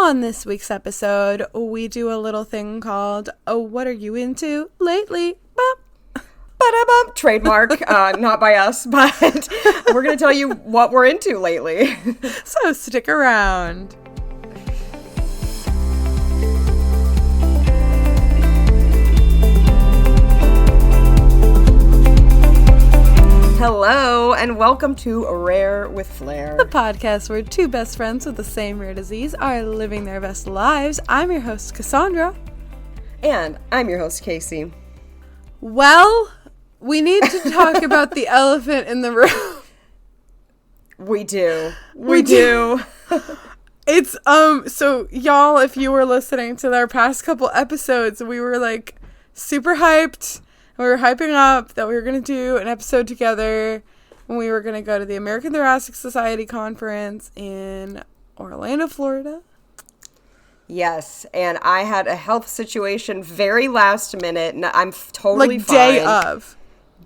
On this week's episode, we do a little thing called, Oh, What Are You Into Lately? Ba-da-bum, trademark, not by us, but we're going to tell you what we're into lately. So stick around. Hello, and welcome to Rare with Flair, The podcast where two best friends with the same rare disease are living their best lives. I'm your host, Cassandra. And I'm your host, Casey. Well, we need to talk about the elephant in the room. We do. We do. It's, so y'all, if you were listening to our past couple episodes, we were like super hyped. We were hyping up that we were going to do an episode together when we were going to go to the American Thoracic Society conference in Orlando, Florida. Yes, and I had a health situation very last minute, and I'm totally fine.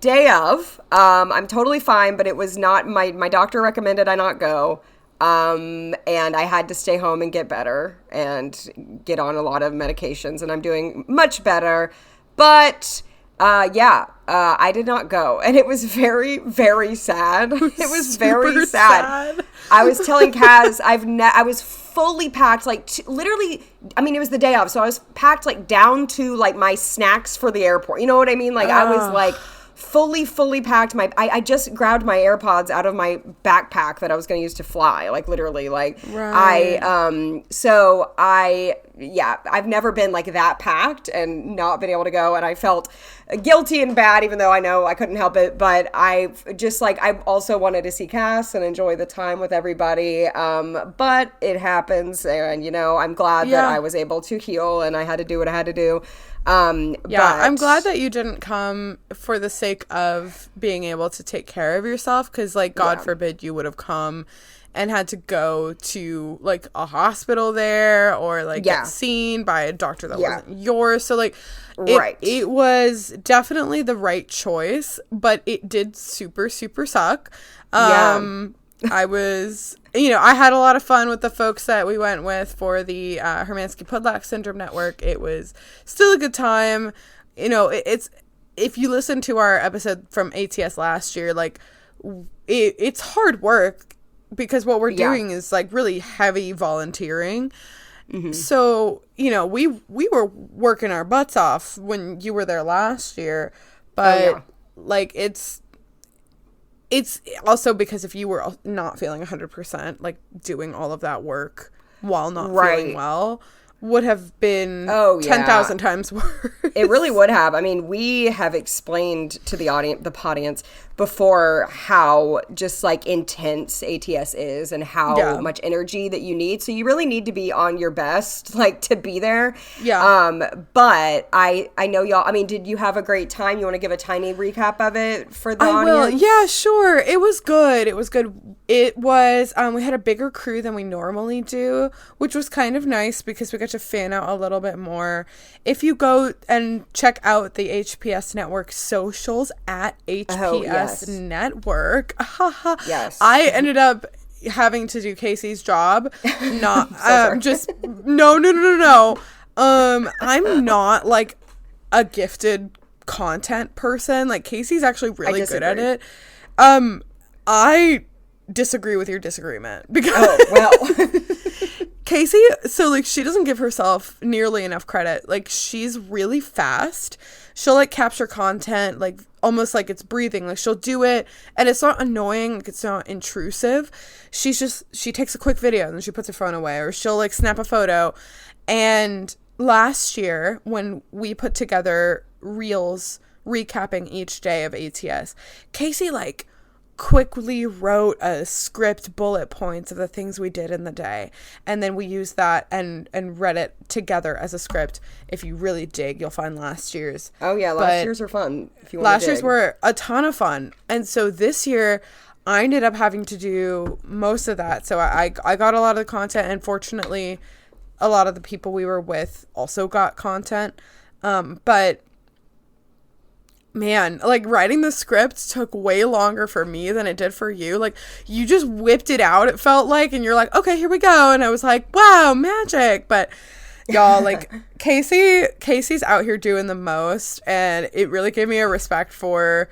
Day of. I'm totally fine, but it was not, my doctor recommended I not go. And I had to stay home and get better and get on a lot of medications, and I'm doing much better. But I did not go, and it was very, very sad. It was very sad. I was telling Kaz, I was fully packed, like literally. I mean, it was the day of, so I was packed like down to like my snacks for the airport. You know what I mean? Like I was like fully packed. I just grabbed my AirPods out of my backpack that I was going to use to fly. Like literally, like right. I've never been like that packed and not been able to go, and I felt guilty and bad, even though I know I couldn't help it. But I also wanted to see Cass and enjoy the time with everybody. But it happens, and I'm glad that I was able to heal, and I had to do what I had to do. I'm glad that you didn't come for the sake of being able to take care of yourself, because like God forbid you would have come and had to go to like a hospital there or like get seen by a doctor that wasn't yours. So like it was definitely the right choice, but it did super suck. I was, I had a lot of fun with the folks that we went with for the Hermansky-Pudlak Syndrome Network. It was still a good time. It's, if you listen to our episode from ATS last year, like it's hard work because what we're doing is like really heavy volunteering. Mm-hmm. So, we were working our butts off when you were there last year, but like it's also because if you were not feeling 100%, like doing all of that work while not feeling well would have been 10,000 times worse. It really would have. I mean, we have explained to the audience before how just like intense ATS is and how much energy that you need. So you really need to be on your best, like to be there. Yeah. But I know y'all, I mean, did you have a great time? You want to give a tiny recap of it for the audience? Yeah, sure. It was good. It was, we had a bigger crew than we normally do, which was kind of nice because we got to fan out a little bit more. If you go and check out the HPS Network socials at HPS Network, yes, I ended up having to do Casey's job. Not no. I'm not like a gifted content person. Like Casey's actually really good at it. I disagree with your disagreement because Casey, so like she doesn't give herself nearly enough credit. Like she's really fast. She'll like capture content like almost like it's breathing. Like she'll do it and it's not annoying, like it's not intrusive. She takes a quick video and then she puts her phone away, or she'll like snap a photo. And last year when we put together reels recapping each day of ATS, Casey like quickly wrote a script, bullet points of the things we did in the day, and then we used that and read it together as a script. If you really dig, you'll find last year's. Last year's were fun. If you want last year's were a ton of fun, and so this year I ended up having to do most of that. So I got a lot of the content, and fortunately a lot of the people we were with also got content, but man, like writing the script took way longer for me than it did for you. Like you just whipped it out, it felt like, and you're like, okay, here we go. And I was like, wow, magic. But y'all, like Casey's out here doing the most, and it really gave me a respect for,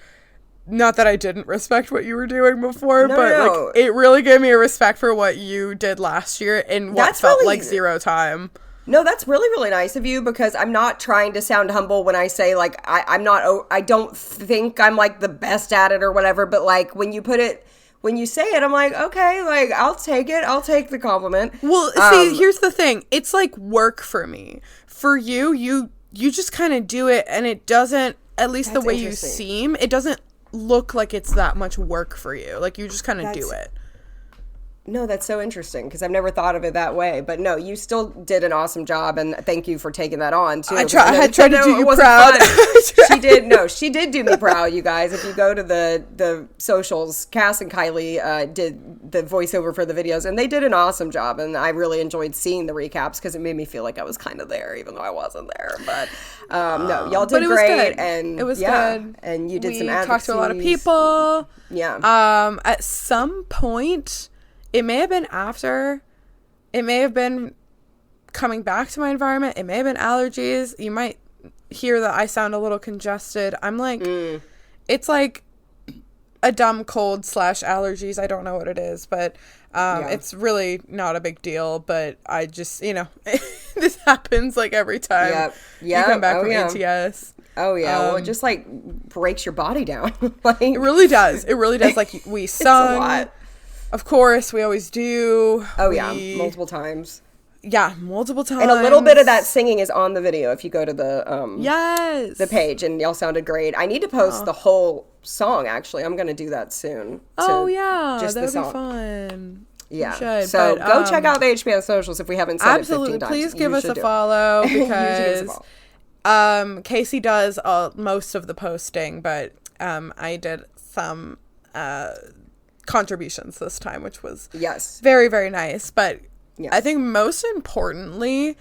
not that I didn't respect what you were doing before, like it really gave me a respect for what you did last year in what felt like zero time. No, that's really, really nice of you, because I'm not trying to sound humble when I say, like, I don't think I'm, like, the best at it or whatever, but, like, when you say it, I'm like, okay, like, I'll take it. I'll take the compliment. Well, see, here's the thing. It's, like, work for me. For you, you just kind of do it, and it doesn't, at least the way you seem, it doesn't look like it's that much work for you. Like, you just kind of do it. No, that's so interesting, because I've never thought of it that way. But no, you still did an awesome job, and thank you for taking that on too. I tried to do you proud. She did do me proud, you guys. If you go to the socials, Cass and Kylie did the voiceover for the videos, and they did an awesome job. And I really enjoyed seeing the recaps, because it made me feel like I was kind of there, even though I wasn't there. But no, y'all did great, and it was good. And you did some advocacy. We talked to a lot of people. Yeah. At some point. It may have been after. It may have been coming back to my environment. It may have been allergies. You might hear that I sound a little congested. I'm like, it's like a dumb cold / allergies. I don't know what it is, but it's really not a big deal. But I just, this happens like every time you come back from ATS. Oh, yeah. Well, it just, like, breaks your body down. Like, it really does. It really does. Like, we sung. It's a lot. Of course, we always do. Oh, yeah. Multiple times. Yeah, multiple times. And a little bit of that singing is on the video if you go to the the page, and y'all sounded great. I need to post the whole song, actually. I'm going to do that soon. Oh, yeah. That would be fun. Yeah. Should, so go check out the HBS socials if we haven't said it 15 times. Absolutely. Please give us a follow, because Casey does most of the posting, but I did some contributions this time, which was very, very nice. But I think most importantly,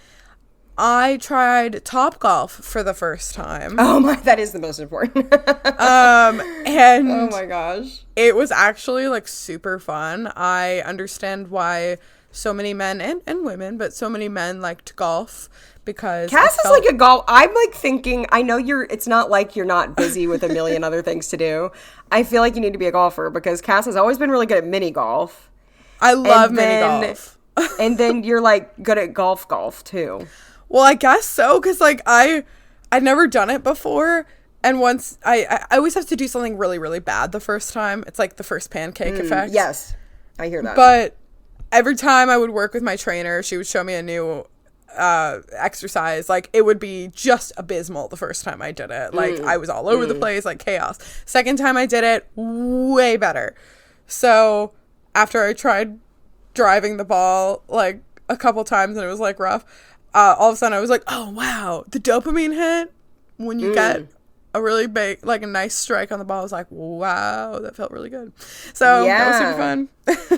I tried Topgolf for the first time. Oh my, that is the most important. And oh my gosh, it was actually like super fun. I understand why so many men and women, but so many men liked golf, because Cass is like a golf. I'm like thinking, I know it's not like you're not busy with a million other things to do. I feel like you need to be a golfer, because Cass has always been really good at mini golf. I love mini golf. And then you're like good at golf too. Well, I guess so, because like I'd never done it before, and once I always have to do something really, really bad the first time. It's like the first pancake effect. Yes, I hear that. But every time I would work with my trainer, she would show me a new exercise. Like, it would be just abysmal the first time I did it. Like, I was all over the place, like chaos. Second time I did it, way better. So after I tried driving the ball like a couple times and it was like rough, all of a sudden I was like, oh wow, the dopamine hit when you get a really big, like a nice strike on the ball. I was like, wow, that felt really good. So that was super fun.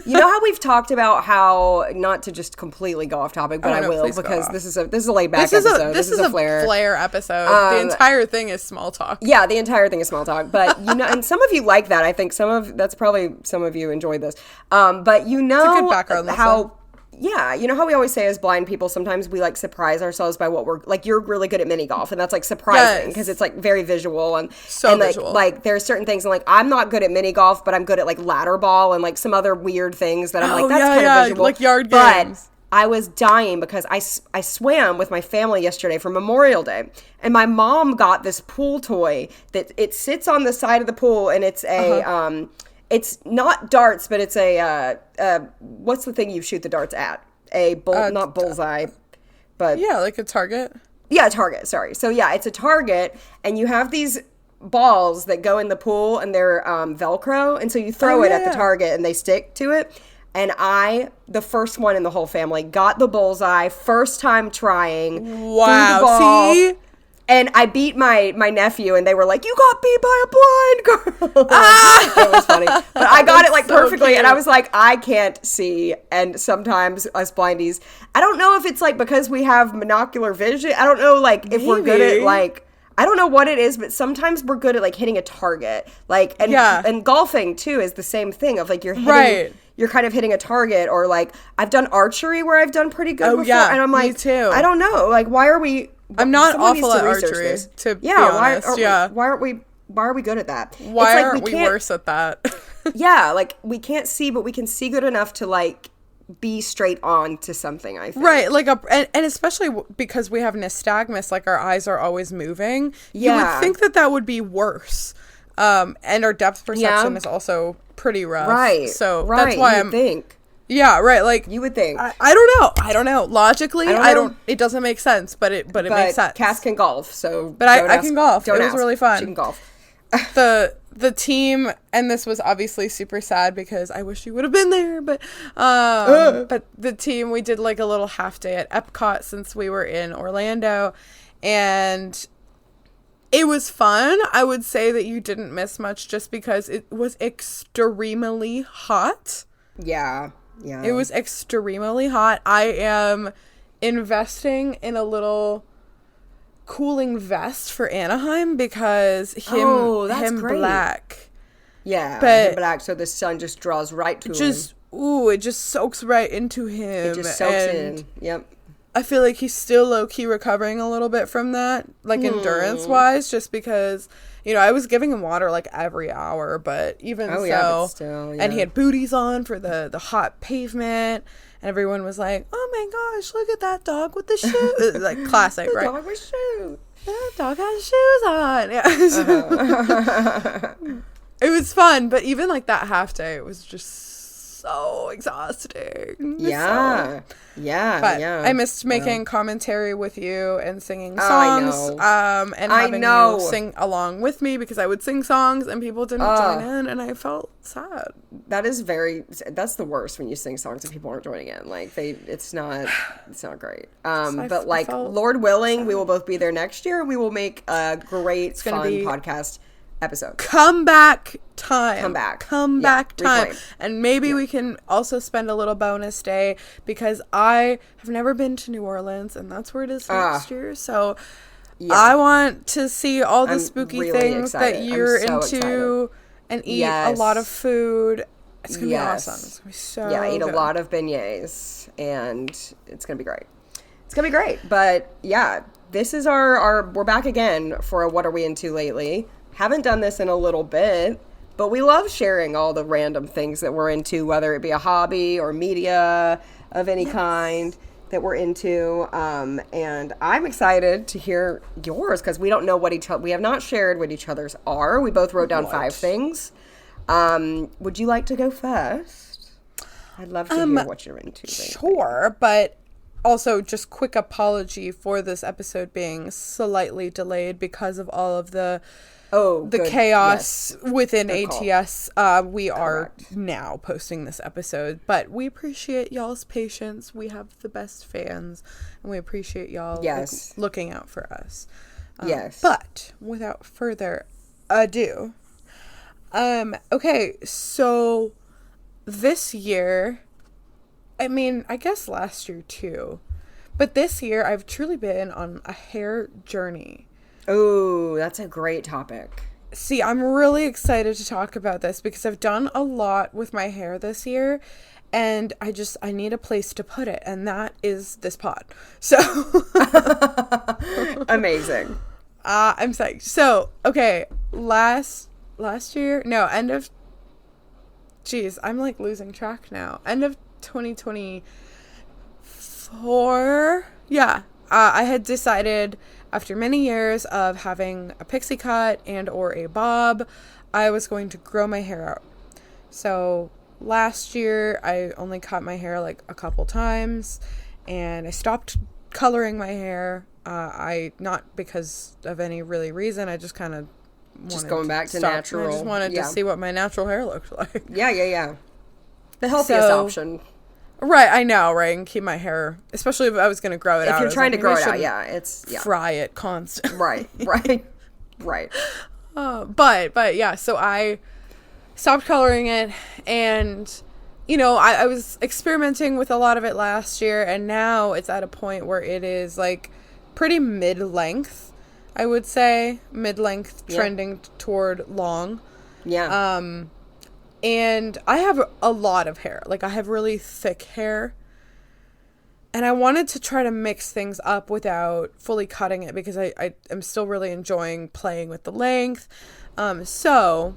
You know how we've talked about how, not to just completely go off topic, but I will, because this is a laid back episode. This is a flair episode. The entire thing is small talk. Yeah, the entire thing is small talk. But and some of you like that. I think that's probably some of you enjoyed this. But you know, it's a good background how. Yeah, you know how we always say as blind people, sometimes we like surprise ourselves by what we're like. You're really good at mini golf, and that's like surprising, because it's like very visual and visual. Like there's certain things, and like I'm not good at mini golf, but I'm good at like ladder ball and like some other weird things that I'm like, that's kind of visual, like yard games. But I was dying because I swam with my family yesterday for Memorial Day, and my mom got this pool toy that it sits on the side of the pool, and it's a it's not darts, but it's a what's the thing you shoot the darts at? Not bullseye, but like a target. Yeah, a target. Sorry. So yeah, it's a target, and you have these balls that go in the pool, and they're Velcro, and so you throw it at the target, and they stick to it. And I, the first one in the whole family, got the bullseye, first time trying. Wow. The ball, see. And I beat my nephew, and they were like, you got beat by a blind girl. It was funny. But I got it like so perfectly, cute. And I was like, I can't see. And sometimes us blindies, I don't know if it's like because we have monocular vision. I don't know, like, if we're good at, like, I don't know what it is, but sometimes we're good at like hitting a target. Like, and golfing too is the same thing of like you're hitting, you're kind of hitting a target, or like I've done archery where I've done pretty good before. And I'm like, me too. I don't know. Like, why are we, I'm not awful at archery, to be honest. Why are we good at that? Why aren't we worse at that? Yeah, like we can't see, but we can see good enough to like be straight on to something, I think. Right, like and especially because we have nystagmus, like our eyes are always moving. You would think that would be worse. And our depth perception is also pretty rough. Right. So that's why I'm think. Yeah, right. Like you would think. I don't know. Logically, I don't. It doesn't make sense, but it makes sense. Cass can golf, so. But I can golf. It was really fun. She can golf. The team, and this was obviously super sad because I wish you would have been there, but the team, we did like a little half day at Epcot since we were in Orlando, and it was fun. I would say that you didn't miss much just because it was extremely hot. Yeah. It was extremely hot. I am investing in a little cooling vest for Anaheim because him great. Black. Yeah, but black, so the sun just draws right to him. It just soaks right into him. It just soaks in. Yep. I feel like he's still low-key recovering a little bit from that, like endurance-wise, just because, I was giving him water like every hour, but even but still, and he had booties on for the hot pavement. And everyone was like, "Oh my gosh, look at that dog with the shoes!" Like classic, right? Dog with shoes. That dog has shoes on. Yeah. It was fun, but even like that half day, it was just so exhausting. Yeah. But I missed making commentary with you and singing songs. And having you sing along with me because I would sing songs and people didn't join in, and I felt sad. That's the worst when you sing songs and people aren't joining in. Like it's not great. But like Lord willing, we will both be there next year. We will make a great fun podcast episode. Comeback time. Comeback time. Reclaim. And maybe we can also spend a little bonus day because I have never been to New Orleans and that's where it is next year. So I want to see all the spooky things that you're into and eat a lot of food. It's going to be awesome. It's going to be so eat good. a lot of beignets and it's going to be great. It's going to be great. But this is our we're back again for a What Are We Into Lately. Haven't done this in a little bit, but we love sharing all the random things that we're into, whether it be a hobby or media of any kind that we're into. And I'm excited to hear yours because we don't know we have not shared what each other's are. We both wrote down 5 things. Would you like to go first? I'd love to hear what you're into. Sure, but also just quick apology for this episode being slightly delayed because of all of the chaos within ATS. We are now posting this episode, but we appreciate y'all's patience. We have the best fans, and we appreciate y'all looking out for us. But without further ado, okay, so this year, I mean, I guess last year too, but this year I've truly been on a hair journey. Oh, that's a great topic. See, I'm really excited to talk about this because I've done a lot with my hair this year and I need a place to put it, and that is this pod. So amazing. I'm psyched. So, okay, last year, no, I'm like losing track now. End of 2024. Yeah. I had decided after many years of having a pixie cut and or a bob, I was going to grow my hair out. So last year I only cut my hair like a couple times and I stopped coloring my hair. Not because of any really reason. I just kind of going back to natural. I just wanted to see what my natural hair looked like. Yeah. The healthiest option. Right, I know, right? And keep my hair, especially if I was going to grow it out. If you're trying to grow it out, fry it constantly. Right. But yeah, so I stopped coloring it, and, I was experimenting with a lot of it last year, and now it's at a point where it is, like, pretty mid-length. I would say. Mid-length, trending toward long. Yeah. And I have a lot of hair. Like, I have really thick hair. And I wanted to try to mix things up without fully cutting it because I am still really enjoying playing with the length. So,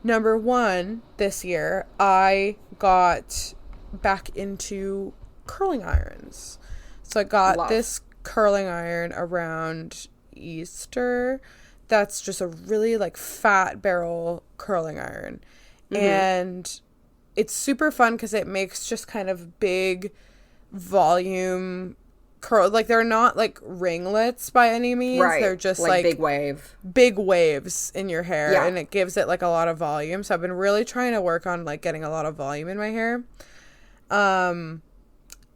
number one, this year, I got back into curling irons. So I got this curling iron around Easter. That's just a really, like, fat barrel curling iron. Mm-hmm. And it's super fun because it makes just kind of big volume curl. Like, they're not like ringlets by any means. Right. They're just like big waves in your hair, and it gives it like a lot of volume. So I've been really trying to work on like getting a lot of volume in my hair. And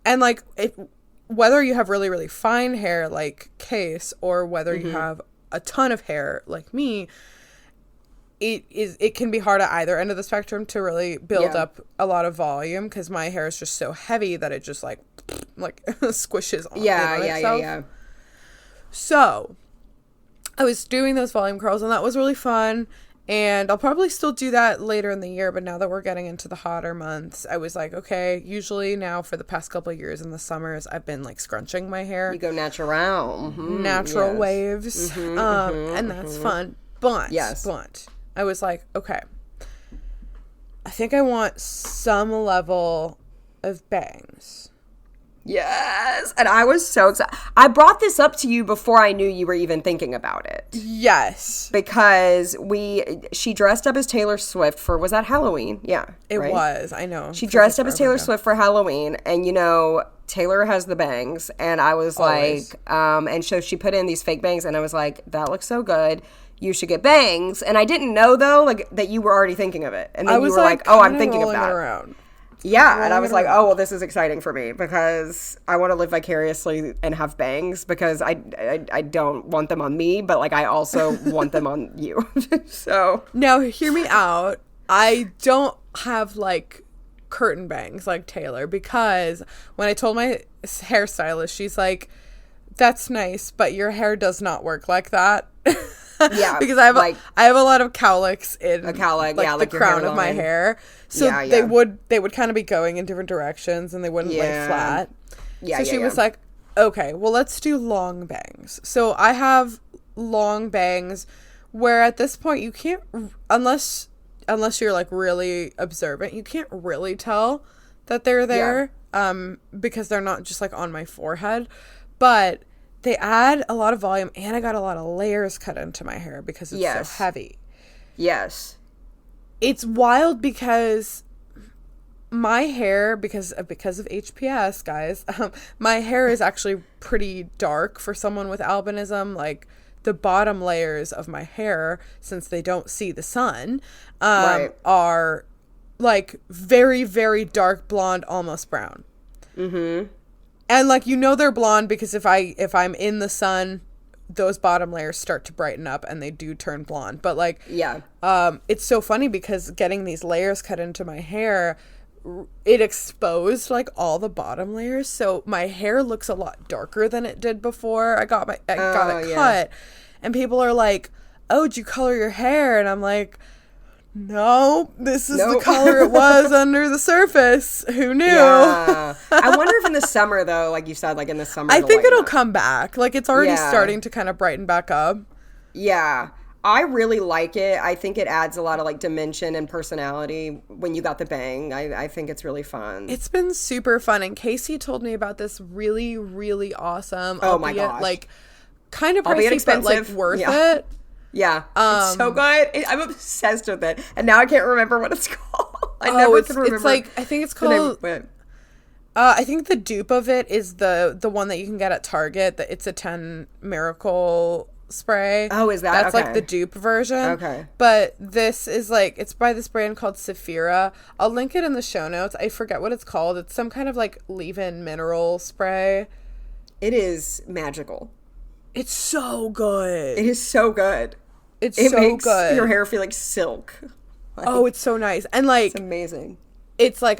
like whether you have really, really fine hair like Case or whether you have a ton of hair like me, it can be hard at either end of the spectrum to really build up a lot of volume because my hair is just so heavy that it just like squishes on itself. Yeah. So I was doing those volume curls and that was really fun, and I'll probably still do that later in the year, but now that we're getting into the hotter months, I was like, okay, usually now for the past couple of years in the summers I've been like scrunching my hair. You go natural. Natural waves. And that's fun. But I was like, okay, I think I want some level of bangs. Yes. And I was so excited. I brought this up to you before I knew you were even thinking about it. Yes. Because she dressed up as Taylor Swift for, was that Halloween? Yeah. It was. I know. She dressed up as Taylor Swift for Halloween. And, you know, Taylor has the bangs. And I was like, and so she put in these fake bangs. And I was like, that looks so good. You should get bangs. And I didn't know, though, like that you were already thinking of it. And then you were like, oh, I'm thinking of that. Around. Yeah, and I was like, oh, well, this is exciting for me because I want to live vicariously and have bangs because I don't want them on me, but, like, I also want them on you. So. Now, hear me out. I don't have, like, curtain bangs like Taylor because when I told my hairstylist, she's like, that's nice, but your hair does not work like that. Yeah, because I have a lot of cowlicks in the crown of my hair, so they would kind of be going in different directions and they wouldn't lay flat. So she was like, okay, well, let's do long bangs. So I have long bangs where at this point you can't, unless you're like really observant, you can't really tell that they're there, because they're not just like on my forehead, but they add a lot of volume, and I got a lot of layers cut into my hair because it's so heavy. Yes. It's wild because my hair, because of HPS, guys, my hair is actually pretty dark for someone with albinism. Like, the bottom layers of my hair, since they don't see the sun, are, like, very, very dark blonde, almost brown. Mm-hmm. And, like, you know they're blonde because if I'm in the sun, those bottom layers start to brighten up and they do turn blonde. But, like, it's so funny because getting these layers cut into my hair, it exposed, like, all the bottom layers. So my hair looks a lot darker than it did before I got it cut. And people are like, oh, did you color your hair? And I'm like, no, this is the color it was under the surface. Who knew? Yeah. I wonder if in the summer, though, like you said, like in the summer, I think it'll come back. Like, it's already starting to kind of brighten back up. Yeah. I really like it. I think it adds a lot of, like, dimension and personality when you got the bang. I think it's really fun. It's been super fun. And Casey told me about this really, really awesome, my gosh, like, kind of pricey, but, like, worth it. Yeah, it's so good. I'm obsessed with it, and now I can't remember what it's called. I never can remember. It's like, I think it's called. I think the dupe of it is the one that you can get at Target. The It's a 10 Miracle spray. Oh, is that? That's like the dupe version. Okay. But this is like, it's by this brand called Saphira. I'll link it in the show notes. I forget what it's called. It's some kind of like leave-in mineral spray. It is magical. It's so good. It is so good. It makes good. Your hair feel like silk. Like, oh, it's so nice. And like, it's amazing. It's like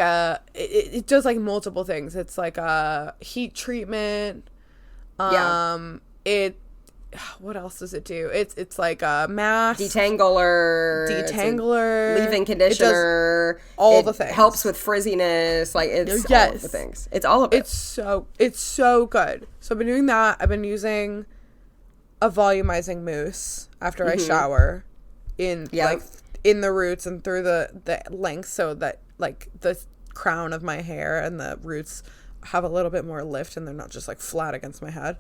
it does like multiple things. It's like a heat treatment. It what else does it do? It's like a mask, detangler, leave-in conditioner, all the things. Helps with frizziness, like it's all of the things. It's all of it. It's so good. So I've been doing that. I've been using a volumizing mousse after I shower like in the roots and through the length, so that like the crown of my hair and the roots have a little bit more lift and they're not just like flat against my head.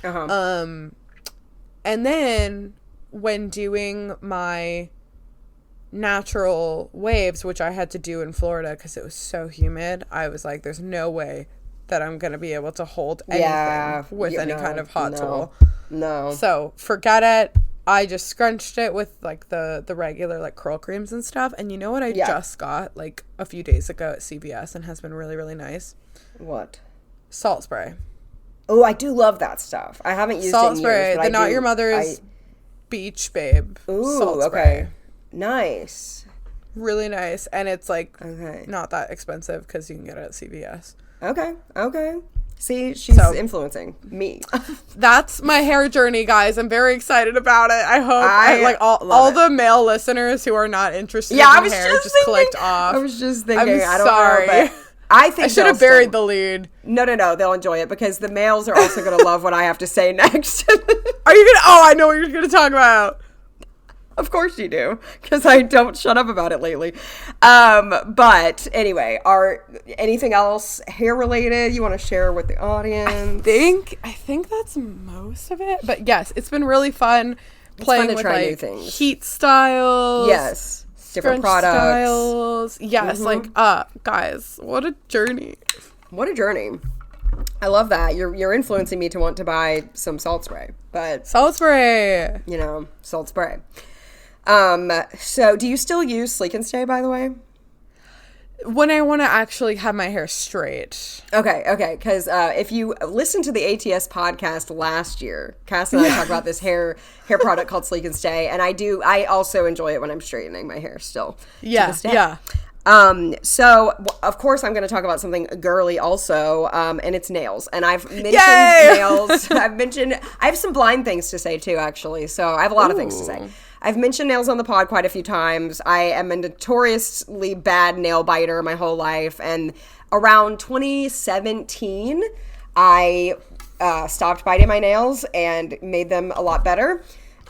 And then when doing my natural waves, which I had to do in Florida because it was so humid, I was like, there's no way that I'm going to be able to hold anything with any kind of hot tool. No. So forget it. I just scrunched it with like the regular like curl creams and stuff. And you know what I just got like a few days ago at CVS and has been really, really nice? What? Salt spray. Oh, I do love that stuff. I haven't used salt it in spray, years. But the Not Your Mother's Beach Babe. Ooh, salt spray. Okay. Nice. Really nice. And it's like not that expensive because you can get it at CVS. Okay. See, she's influencing me. That's my hair journey, guys. I'm very excited about it. I hope all the male listeners who are not interested in hair just clicked off. I was just thinking, I'm sorry. Know, but I think I should have buried the lead. No, they'll enjoy it because the males are also going to love what I have to say next. Are you gonna? Oh, I know what you're going to talk about. Of course you do, because I don't shut up about it lately. But anyway, anything else hair related you want to share with the audience? I think that's most of it. But yes, it's been really fun playing with like new things. Heat styles. Yes. Different products. Styles. Yes, guys, what a journey. What a journey. I love that. You're influencing me to want to buy some salt spray. But salt spray. Salt spray. So do you still use Sleek and Stay, by the way? When I want to actually have my hair straight. Okay. Because if you listened to the ATS podcast last year, Cass and I talked about this hair product called Sleek and Stay, and I also enjoy it when I'm straightening my hair still. Yeah. So of course I'm going to talk about something girly also, and it's nails. And I've mentioned nails. I have some blind things to say too, actually. So I have a lot of things to say. I've mentioned nails on the pod quite a few times. I am a notoriously bad nail biter my whole life. And around 2017, I stopped biting my nails and made them a lot better.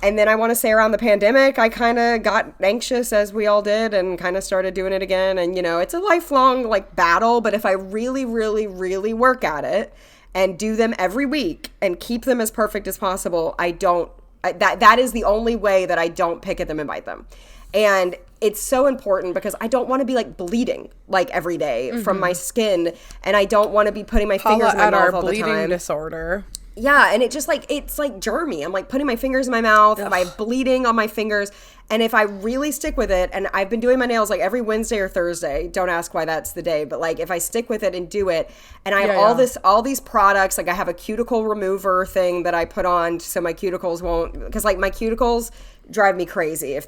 And then I want to say around the pandemic, I kind of got anxious, as we all did, and kind of started doing it again. And, it's a lifelong battle. But if I really, really, really work at it and do them every week and keep them as perfect as possible, that is the only way that I don't pick at them and bite them. And it's so important because I don't want to be bleeding every day from my skin, and I don't want to be putting my fingers in my mouth all the time. Bleeding disorder. Yeah, and it just it's germy. I'm putting my fingers in my mouth, and I'm bleeding on my fingers. And if I really stick with it, and I've been doing my nails every Wednesday or Thursday, don't ask why that's the day, but if I stick with it and do it, and I have all these products, I have a cuticle remover thing that I put on so my cuticles won't, because my cuticles drive me crazy if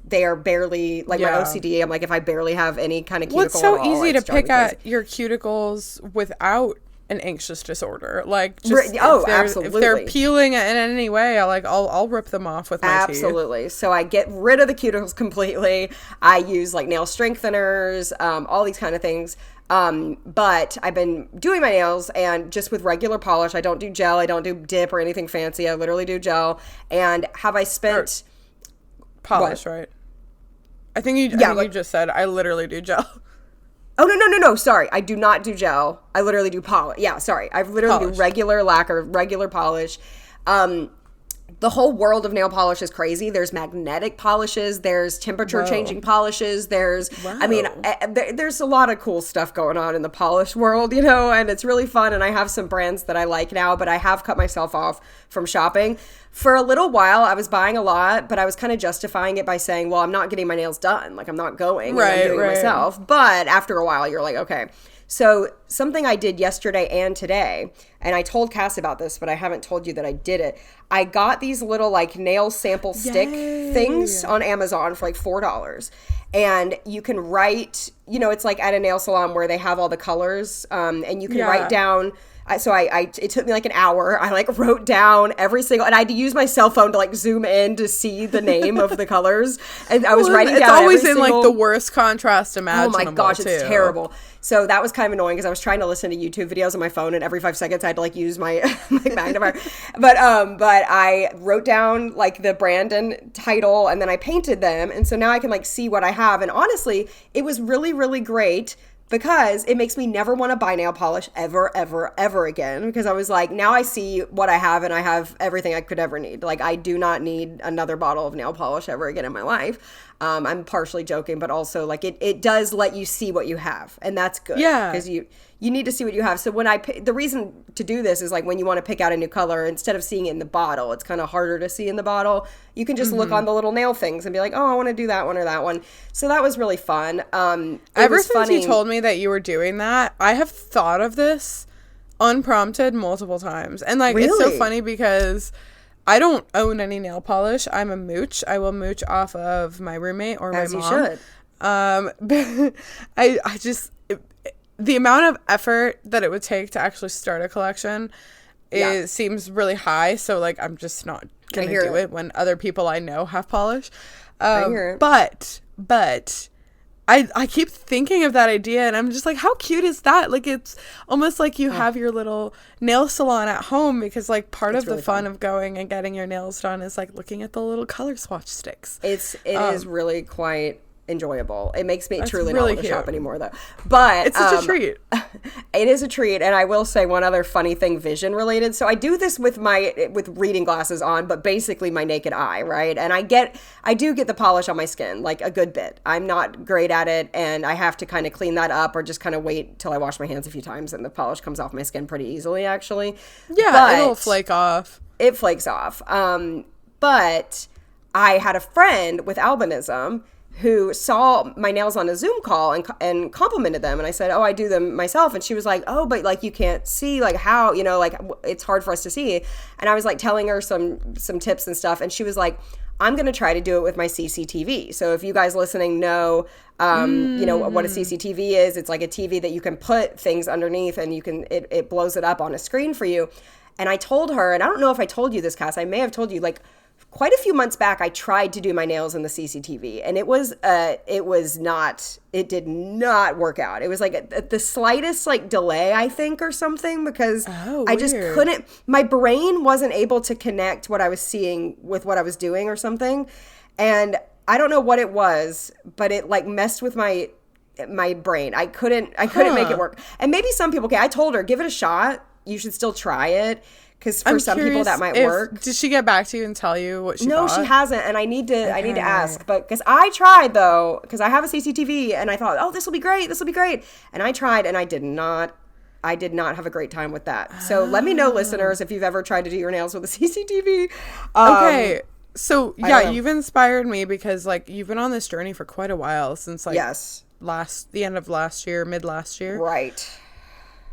they are barely my OCD. I'm if I barely have any kind of cuticle. Well, it's so easy to pick at your cuticles without an anxious disorder, absolutely. If they're peeling in any way, I'll rip them off with my teeth. Absolutely. So I get rid of the cuticles completely. I use nail strengtheners, all these kind of things. But I've been doing my nails and just with regular polish. I don't do gel. I don't do dip or anything fancy. I literally do gel. And have I spent polish, right? I think you just said I literally do gel. Oh, no. Sorry. I do not do gel. I literally do polish. Yeah, sorry. I literally do regular lacquer, regular polish. The whole world of nail polish is crazy. There's magnetic polishes. There's temperature changing polishes. There's a lot of cool stuff going on in the polish world, and it's really fun. And I have some brands that I like now, but I have cut myself off from shopping. For a little while, I was buying a lot, but I was kind of justifying it by saying, well, I'm not getting my nails done. I'm not going. I'm doing it myself. But after a while, you're okay. So something I did yesterday and today, and I told Cass about this, but I haven't told you that I did it. I got these little nail sample stick things on Amazon for $4. And you can write, it's at a nail salon where they have all the colors, and you can write down it took me like an hour. I like wrote down every single, and I had to use my cell phone to like zoom in to see the name of the colors. And I was writing down. It's always in like the worst contrast imaginable. Oh my gosh, it's terrible. So that was kind of annoying because I was trying to listen to YouTube videos on my phone, and every 5 seconds I had to like use my magnifier. But I wrote down like the brand and title, and then I painted them, and so now I can like see what I have. And honestly, it was really, really great, because it makes me never want to buy nail polish ever, ever, ever again. Because I was like, now I see what I have, and I have everything I could ever need. Like, I do not need another bottle of nail polish ever again in my life. I'm partially joking, but also like it does let you see what you have, and that's good. Yeah, because you need to see what you have. So when the reason to do this is like when you want to pick out a new color, instead of seeing it in the bottle, it's kind of harder to see in the bottle. You can just look on the little nail things and be like, oh, I want to do that one or that one. So that was really fun. Ever since you told me that you were doing that, I have thought of this unprompted multiple times, and like It's so funny because I don't own any nail polish. I'm a mooch. I will mooch off of my roommate or my mom. As you should. I just the amount of effort that it would take to actually start a collection seems really high. So like I'm just not gonna do it when other people I know have polish. But I keep thinking of that idea, and I'm just like, how cute is that? Like, it's almost like you have your little nail salon at home, because like part of the fun of going and getting your nails done is like looking at the little color swatch sticks. It is really quite enjoyable. It makes me truly really not want to shop anymore, though. But it's such a treat. It is a treat. And I will say one other funny thing, vision related. So I do this with reading glasses on, but basically my naked eye, right? And I do get the polish on my skin like a good bit. I'm not great at it, and I have to kind of clean that up, or just kind of wait till I wash my hands a few times, and the polish comes off my skin pretty easily, actually. Yeah, but it'll flake off. It flakes off. But I had a friend with albinism who saw my nails on a Zoom call and complimented them. And I said, oh, I do them myself. And she was like, oh, but like you can't see, like how, like it's hard for us to see. And I was like telling her some tips and stuff. And she was like, I'm going to try to do it with my CCTV. So if you guys listening know, what a CCTV is, it's like a TV that you can put things underneath, and it blows it up on a screen for you. And I told her, and I don't know if I told you this, Cass, I may have told you, like, quite a few months back, I tried to do my nails in the CCTV, and it did not work out. It was like the slightest like delay, I think, or something, because I just couldn't, my brain wasn't able to connect what I was seeing with what I was doing or something. And I don't know what it was, but it like messed with my brain. I couldn't make it work. And maybe some people can. I told her, give it a shot. You should still try it. Because for some people that might work. Did she get back to you and tell you what she thought? No, she hasn't, and I need to ask. But because I tried though, because I have a CCTV, and I thought, oh, this will be great, and I tried, and I did not have a great time with that. So let me know, listeners, if you've ever tried to do your nails with a CCTV. Okay, so yeah, you've inspired me, because like you've been on this journey for quite a while, since like the end of last year, mid last year, right?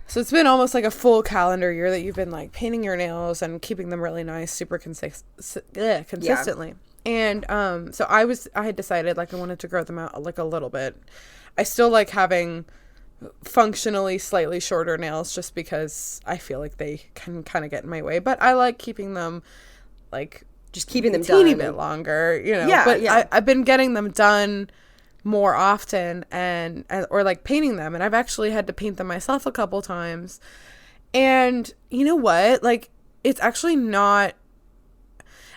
So it's been almost like a full calendar year that you've been like painting your nails and keeping them really nice, super consistently. And so I had decided like I wanted to grow them out like a little bit. I still like having functionally slightly shorter nails, just because I feel like they can kind of get in my way. But I like keeping them like just keeping them a teeny bit longer, Yeah, but I've been getting them done more often or like painting them, and I've actually had to paint them myself a couple times. And you know what, like it's actually not,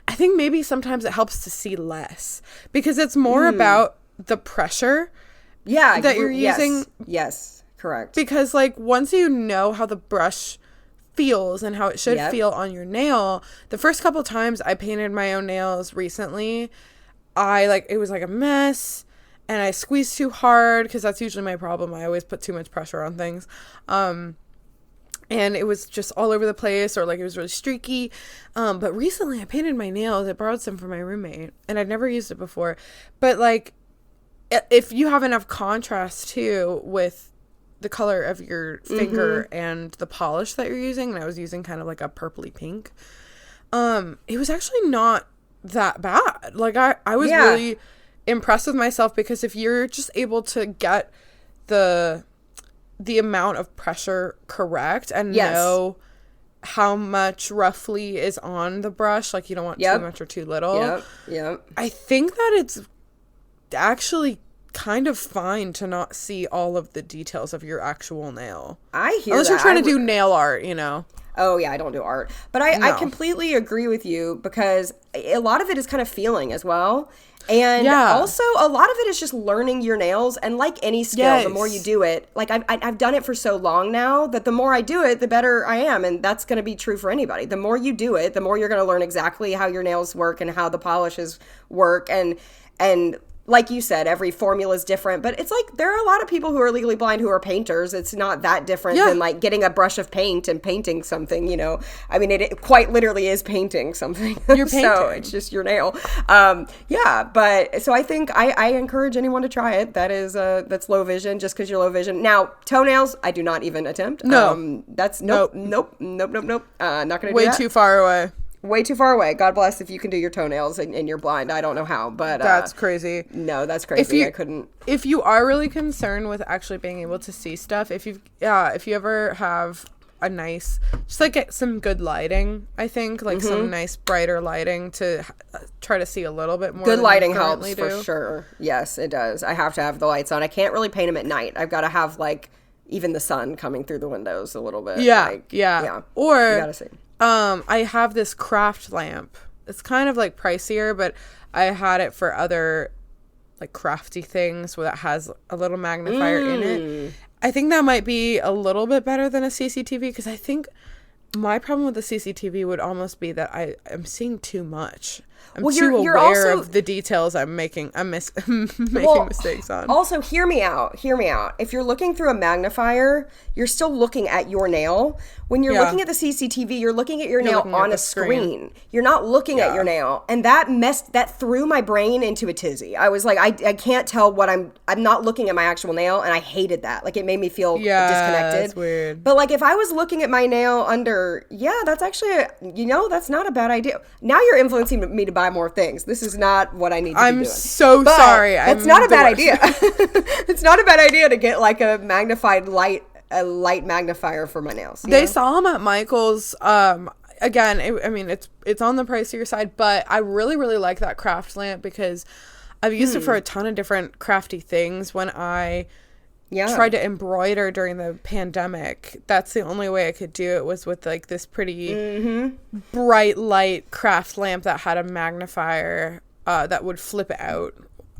I think maybe sometimes it helps to see less, because it's more about the pressure that you're using. Yes, correct. Because like once you know how the brush feels and how it should feel on your nail, the first couple times I painted my own nails recently, it was like a mess. And I squeezed too hard, because that's usually my problem. I always put too much pressure on things. And it was just all over the place, or like it was really streaky. But recently I painted my nails. I borrowed some from my roommate, and I'd never used it before. But like, if you have enough contrast too with the color of your finger and the polish that you're using, and I was using kind of like a purpley pink, it was actually not that bad. Like I was really impressed with myself, because if you're just able to get the the amount of pressure correct and know how much roughly is on the brush. Like, you don't want too much or too little. Yep. I think that it's actually kind of fine to not see all of the details of your actual nail. I hear Unless you're trying to do nail art, you know. Oh, yeah, I don't do art. But I completely agree with you because a lot of it is kind of feeling as well. And also, a lot of it is just learning your nails. And like any skill, the more you do it, like I've done it for so long now that the more I do it, the better I am. And that's going to be true for anybody. The more you do it, the more you're going to learn exactly how your nails work and how the polishes work. And like you said, every formula is different, but it's like there are a lot of people who are legally blind who are painters. It's not that different than like getting a brush of paint and painting something, you know. I mean, it quite literally is painting something. You're painting. So it's just your nail. But so I think I encourage anyone to try it. That is that's low vision, just because you're low vision. Now, toenails, I do not even attempt. No. That's nope. Not going to do that. Way too far away. Way too far away. God bless if you can do your toenails and you're blind. I don't know how, but that's crazy. No, that's crazy. I couldn't. If you are really concerned with actually being able to see stuff, if you ever have a nice, just like get some good lighting, I think like some nice brighter lighting to try to see a little bit more. Good lighting helps for sure. Yes, it does. I have to have the lights on. I can't really paint them at night. I've got to have like even the sun coming through the windows a little bit. Yeah. Or you gotta see. I have this craft lamp. It's kind of like pricier, but I had it for other like crafty things where that has a little magnifier in it. I think that might be a little bit better than a CCTV because I think my problem with the CCTV would almost be that I'm seeing too much. I'm too aware of the details I'm making mistakes on. Also, hear me out. If you're looking through a magnifier, you're still looking at your nail. When you're looking at the CCTV, you're looking at your nail on a screen. You're not looking at your nail. And that threw my brain into a tizzy. I was like, I can't tell what I'm not looking at my actual nail, and I hated that. Like, it made me feel disconnected. That's weird. But like, if I was looking at my nail under, that's actually, that's not a bad idea. Now you're influencing me to buy more things. This is not what I need to be doing. I'm so sorry. That's not a bad idea. It's not a bad idea to get like a light magnifier for my nails. They saw them at Michael's. Again, it's on the pricier side, but I really, really like that craft lamp because I've used it for a ton of different crafty things. When I tried to embroider during the pandemic, that's the only way I could do it was with like this pretty bright light craft lamp that had a magnifier that would flip out.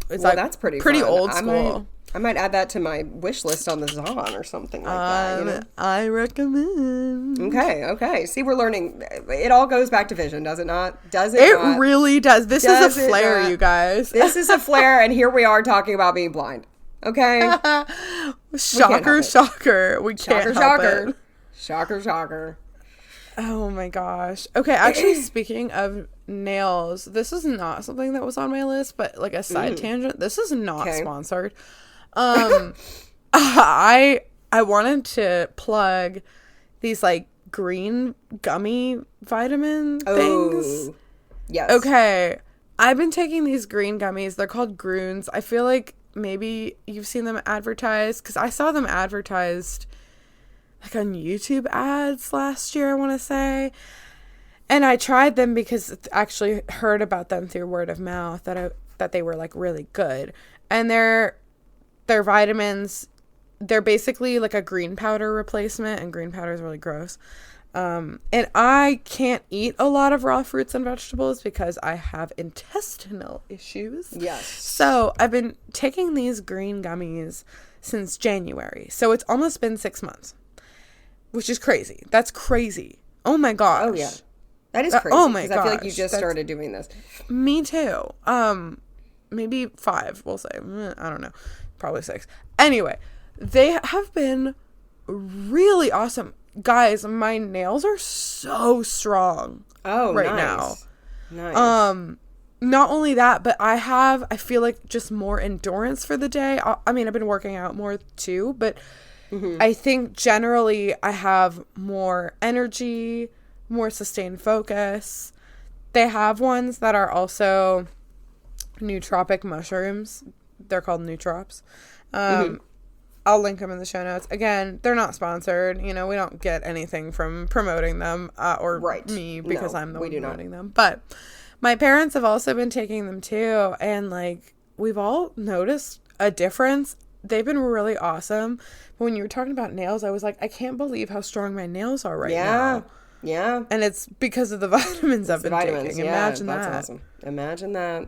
That's pretty fun. Old school. I might add that to my wish list on the Zon or something like that. You know? I recommend. Okay. See, we're learning. It all goes back to vision, does it not? It really does. This is a flare, you guys. This is a flare, and here we are talking about being blind. Okay. Shocker. We can't help it. Shocker. Oh my gosh. Okay, actually, speaking of nails, this is not something that was on my list, but like a side tangent. This is not sponsored. I wanted to plug these like green gummy vitamin things. Yes. Okay. I've been taking these green gummies. They're called Groons. I feel like maybe you've seen them advertised because I saw them advertised like on YouTube ads last year, I want to say. And I tried them because I actually heard about them through word of mouth that they were like really good. And they're vitamins. They're basically like a green powder replacement, and green powder is really gross. And I can't eat a lot of raw fruits and vegetables because I have intestinal issues. Yes. So I've been taking these green gummies since January. So it's almost been 6 months, which is crazy. That's crazy. Oh my gosh. Oh yeah. That is crazy. Oh my gosh. I feel like you just started doing this. Me too. Maybe 5, we'll say. I don't know. Probably 6. Anyway, they have been really awesome. Guys, my nails are so strong now. Nice. Not only that, but I feel like just more endurance for the day. I mean, I've been working out more too, but I think generally I have more energy, more sustained focus. They have ones that are also nootropic mushrooms. They're called nootrops. I'll link them in the show notes. Again, they're not sponsored. You know, we don't get anything from promoting them or me because I'm the one promoting them. But my parents have also been taking them too. And like, we've all noticed a difference. They've been really awesome. But when you were talking about nails, I was like, I can't believe how strong my nails are now. Yeah. And it's because of the vitamins I've been taking. Imagine that. That's awesome. Imagine that.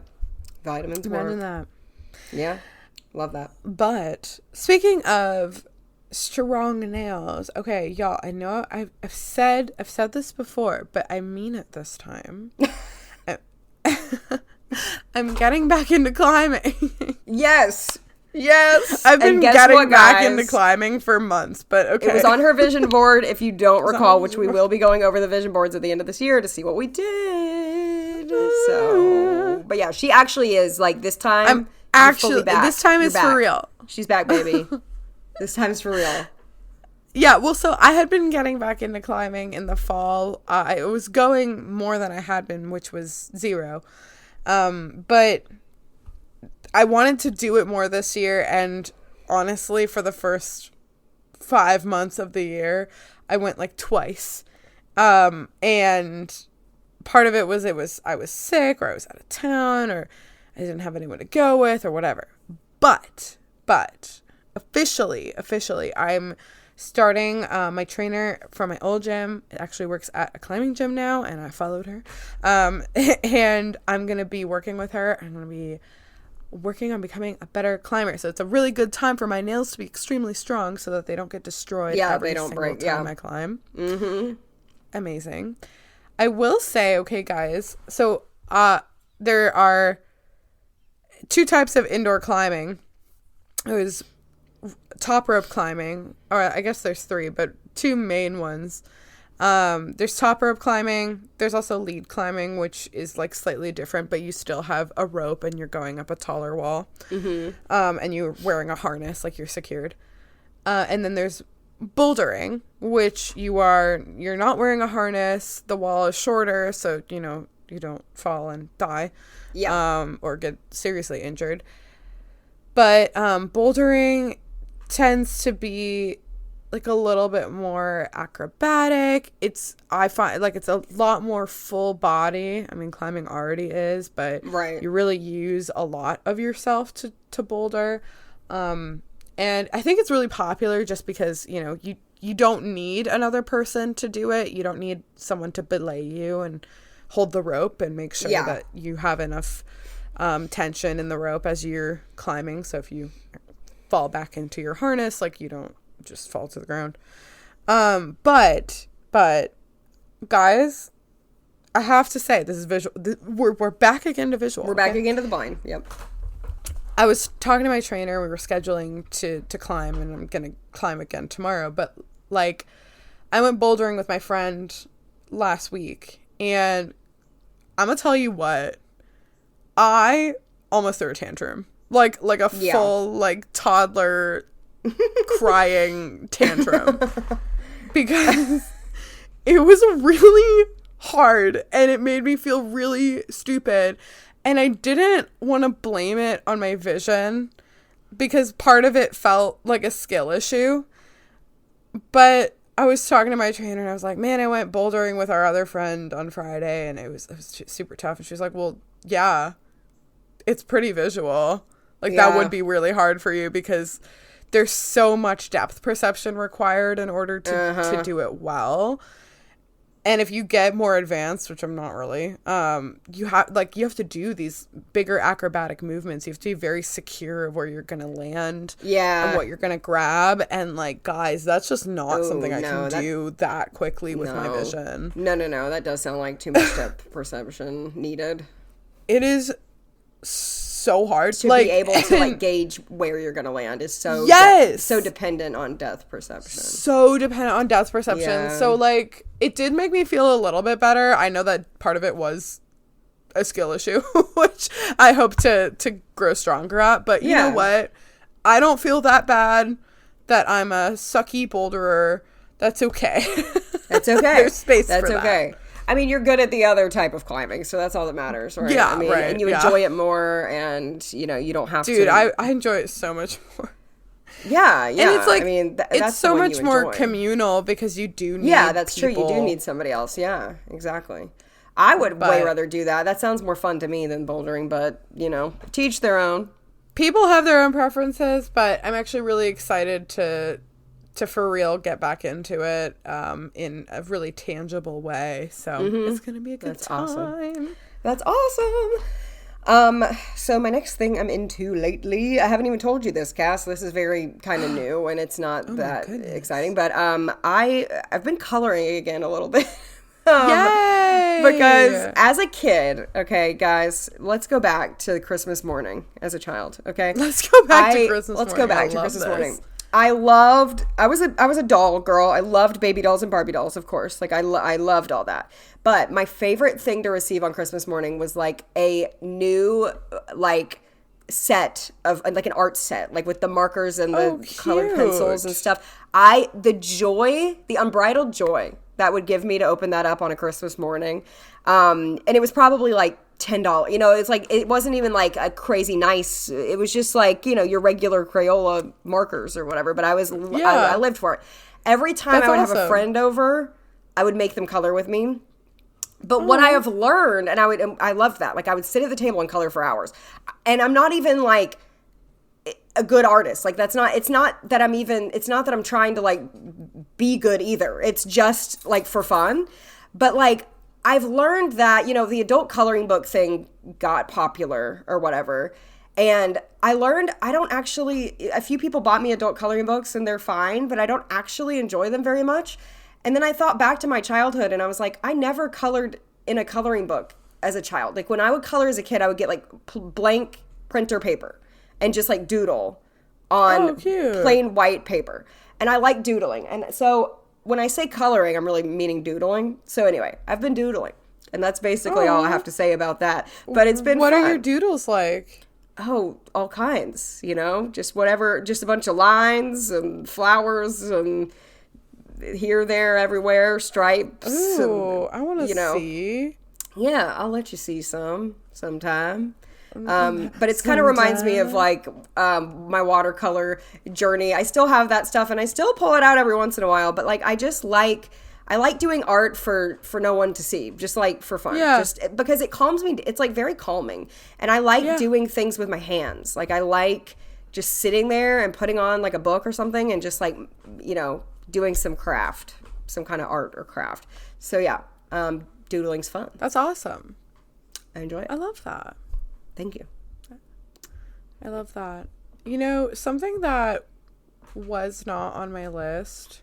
Vitamins work. Imagine that. Yeah. Love that. But speaking of strong nails, okay, y'all, I know I've said this before, but I mean it this time. I'm getting back into climbing. Yes. I've been getting back into climbing for months, but okay. It was on her vision board, if you don't recall, which we will be going over the vision boards at the end of this year to see what we did. So, but yeah, she actually is like this time. This time is for real. She's back, baby. This time's for real. Yeah, well, so I had been getting back into climbing in the fall. I was going more than I had been, which was 0. But I wanted to do it more this year, and honestly, for the first 5 months of the year, I went like twice. And part of it was I was sick, or I was out of town, or I didn't have anyone to go with, or whatever. But officially, I'm starting. My trainer from my old gym actually works at a climbing gym now, and I followed her. And I'm gonna be working with her. I'm gonna be working on becoming a better climber. So it's a really good time for my nails to be extremely strong, so that they don't get destroyed. Every single time I climb. Mm-hmm. Amazing. I will say, okay, guys. So there are 2 types of indoor climbing. There's top rope climbing, or I guess there's 3, but 2 main ones. There's top rope climbing. There's also lead climbing, which is like slightly different, but you still have a rope and you're going up a taller wall. Mm-hmm. And you're wearing a harness, like you're secured. And then there's bouldering, which you're not wearing a harness. The wall is shorter, so you don't fall and die. Or get seriously injured. But bouldering tends to be like a little bit more acrobatic. I find like it's a lot more full body. I mean, climbing already is, but you really use a lot of yourself to boulder. And I think it's really popular just because, you don't need another person to do it. You don't need someone to belay you and hold the rope and make sure that you have enough tension in the rope as you're climbing. So if you fall back into your harness, like you don't just fall to the ground. But guys, I have to say, this is visual. We're back again to visual. We're back again to the bind. Yep. I was talking to my trainer. We were scheduling to climb, and I'm gonna climb again tomorrow. But like, I went bouldering with my friend last week, and I'm gonna tell you what, I almost threw a tantrum, like a full like toddler crying tantrum, because it was really hard and it made me feel really stupid. And I didn't want to blame it on my vision, because part of it felt like a skill issue. But I was talking to my trainer and I was like, man, I went bouldering with our other friend on Friday and it was super tough. And she was like, well, yeah, it's pretty visual. Like that would be really hard for you, because there's so much depth perception required in order to do it well. And if you get more advanced, which I'm not really, you have to do these bigger acrobatic movements. You have to be very secure of where you're going to land. And what you're going to grab. And like, guys, that's just not something I can do that quickly with my vision. No. That does sound like too much depth perception needed. It is so hard to be able to like gauge where you're gonna land is so so dependent on depth perception. So like, it did make me feel a little bit better. I know that part of it was a skill issue, which I hope to grow stronger at. But you know what? I don't feel that bad that I'm a sucky boulderer. That's okay. That's okay. There's space for that. That's okay. I mean, you're good at the other type of climbing, so that's all that matters, right? Yeah, I mean, and you enjoy it more, and, you don't have to. Dude, I enjoy it so much more. Yeah, yeah. And it's like, I mean, it's that's so much more enjoy. communal because you do need that's people. true. You do need somebody else. Yeah, exactly. I would way rather do that. That sounds more fun to me than bouldering, but, teach their own. People have their own preferences, but I'm actually really excited to for real get back into it in a really tangible way. So it's going to be a good time. Awesome. That's awesome. So my next thing I'm into lately, I haven't even told you this, Cass. This is very kind of new and it's not that exciting, but I've been coloring again a little bit. Yay! Because as a kid, okay, guys, let's go back to Christmas morning as a child, okay? Let's go back to Christmas morning. Let's go back to Christmas morning. I was a doll girl. I loved baby dolls and Barbie dolls, of course. Like I loved all that. But my favorite thing to receive on Christmas morning was like a new set of like an art set, like with the markers and the colored pencils and stuff. The unbridled joy that would give me to open that up on a Christmas morning. And it was probably like $10. It's like, it wasn't even like a crazy nice, it was just like, your regular Crayola markers or whatever, but I lived for it. Every time I would have a friend over, I would make them color with me. But what I have learned, and I loved that. Like I would sit at the table and color for hours. And I'm not even like a good artist. Like it's not that I'm trying to like be good either. It's just like for fun. But like I've learned that, the adult coloring book thing got popular or whatever. And I learned a few people bought me adult coloring books and they're fine, but I don't actually enjoy them very much. And then I thought back to my childhood and I was like, I never colored in a coloring book as a child. Like when I would color as a kid, I would get like blank printer paper and just like doodle on plain white paper. And I like doodling. And so when I say coloring, I'm really meaning doodling. So anyway, I've been doodling. And that's basically all I have to say about that. But it's been What fun. are your doodles like? Oh, all kinds, just whatever, just a bunch of lines and flowers and here, there, everywhere, stripes. Ooh, I want to see. Yeah, I'll let you see sometime. But it kind of reminds me of like my watercolor journey. I still have that stuff and I still pull it out every once in a while, but like I like doing art for no one to see, just like for fun. Yeah. Just because it calms me. It's like very calming. And I like doing things with my hands. Like I like just sitting there and putting on like a book or something and just like, doing some craft, some kind of art or craft. So yeah, doodling's fun. That's awesome. I enjoy it. I love that. Thank you. I love that. Something that was not on my list,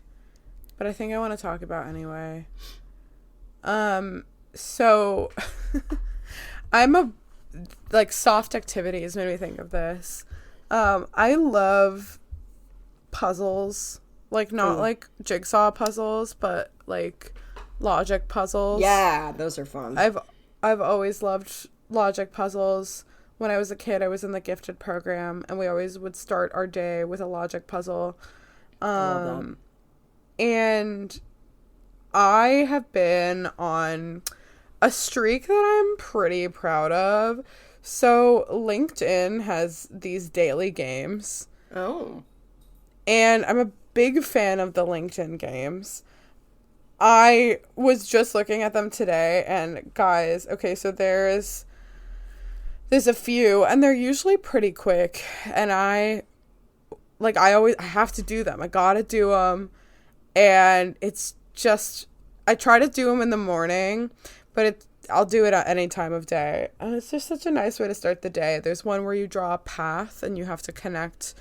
but I think I want to talk about anyway. So soft activities made me think of this. I love puzzles, like not like jigsaw puzzles, but like logic puzzles. Yeah, those are fun. I've always loved logic puzzles. When I was a kid, I was in the gifted program, and we always would start our day with a logic puzzle. And I have been on a streak that I'm pretty proud of. So LinkedIn has these daily games. Oh. And I'm a big fan of the LinkedIn games. I was just looking at them today, and guys, okay, so there's a few, and they're usually pretty quick, and I have to do them. I gotta do them, and it's just, I try to do them in the morning, but I'll do it at any time of day, and it's just such a nice way to start the day. There's one where you draw a path, and you have to connect.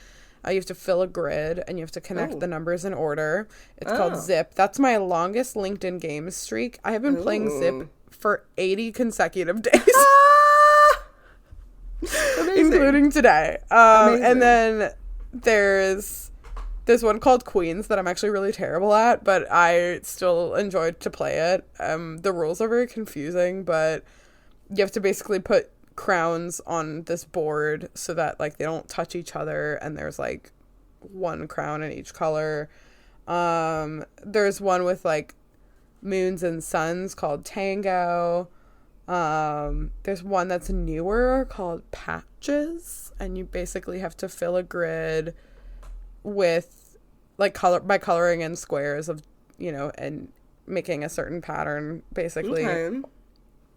You have to fill a grid, and you have to connect the numbers in order. It's called Zip. That's my longest LinkedIn games streak. I have been playing Zip for 80 consecutive days. Including today. And then there's one called Queens that I'm actually really terrible at, but I still enjoyed to play it. The rules are very confusing, but you have to basically put crowns on this board so that like they don't touch each other, and there's like one crown in each color. There's one with like moons and suns called Tango. There's one that's newer called Patches, and you basically have to fill a grid with like by coloring in squares of, you know, and making a certain pattern basically. Okay.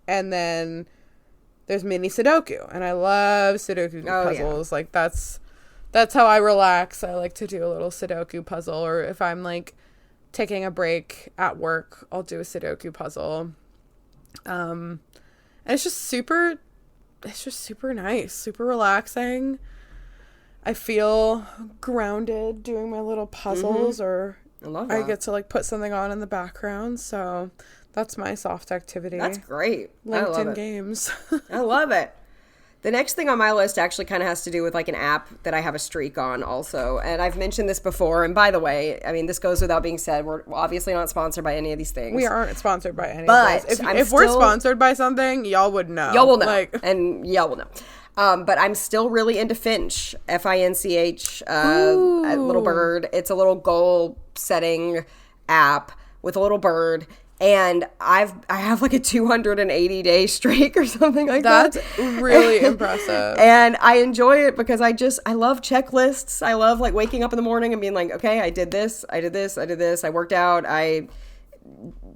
And then there's mini Sudoku, and I love Sudoku puzzles. Yeah. Like that's how I relax. I like to do a little Sudoku puzzle, or if I'm like taking a break at work, I'll do a Sudoku puzzle. And it's just super nice, super relaxing. I feel grounded doing my little puzzles, or I love that. I get to like put something on in the background. So that's my soft activity. That's great. LinkedIn games. I love it. The next thing on my list actually kind of has to do with like an app that I have a streak on also. And I've mentioned this before. And by the way, I mean, this goes without being said. We're obviously not sponsored by any of these things. We aren't sponsored by any of these. If we're sponsored by something, y'all would know. Y'all will know. And y'all will know. But I'm still really into Finch, Finch, a little bird. It's a little goal setting app with a little bird. And I have like a 280-day streak or something like that. That's really impressive. And I enjoy it because I love checklists. I love like waking up in the morning and being like, okay, I did this. I worked out. I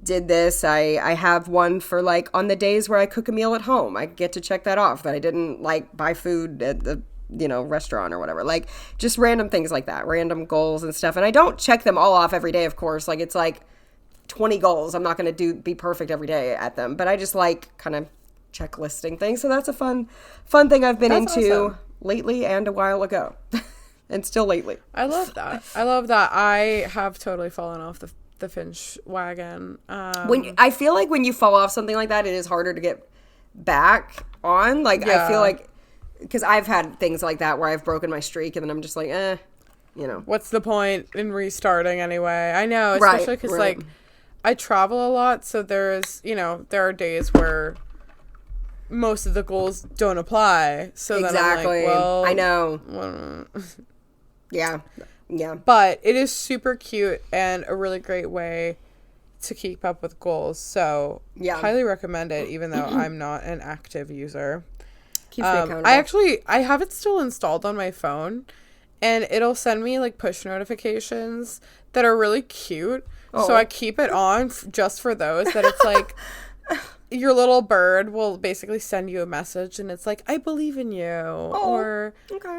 did this. I have one for like on the days where I cook a meal at home. I get to check that off, that I didn't like buy food at the, you know, restaurant or whatever. Like just random things like that, random goals and stuff. And I don't check them all off every day, of course. Like it's like 20 goals. I'm not going to be perfect every day at them, but I just like kind of checklisting things. So that's a fun thing I've been into lately and a while ago and still lately. I love that. I have totally fallen off the Finch wagon. I feel like when you fall off something like that, it is harder to get back on. Like, yeah. I feel like, because I've had things like that where I've broken my streak and then I'm just like, you know. What's the point in restarting anyway? I know, especially because like, I travel a lot, so there are days where most of the goals don't apply. So exactly. Then I'm like, well, I know. Yeah. But it is super cute and a really great way to keep up with goals. So yeah, highly recommend it, even though I'm not an active user. Keeps me accountable. I have it still installed on my phone, and it'll send me like push notifications that are really cute. Oh. So I keep it on just for those, that it's like your little bird will basically send you a message and it's like, I believe in you, or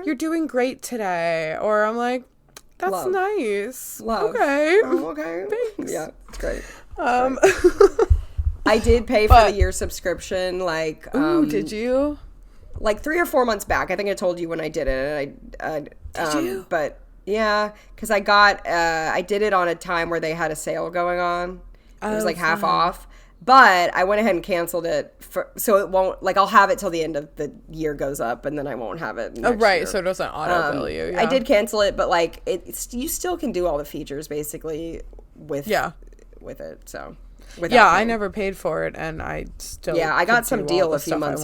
you're doing great today, or I'm like, that's nice. Love. Okay. Oh, okay. Thanks. Yeah, it's great. I did pay for the year subscription. Like, did you? Like 3 or 4 months back. I think I told you when I did it. Did you? But yeah, because I did it on a time where they had a sale going on. It was like half off. But I went ahead and canceled it so it won't, like, I'll have it till the end of the year goes up, and then I won't have it next year. So it doesn't auto bill you. Yeah. I did cancel it, but like you still can do all the features basically with it. So I never paid for it, and I still I got some deal a few months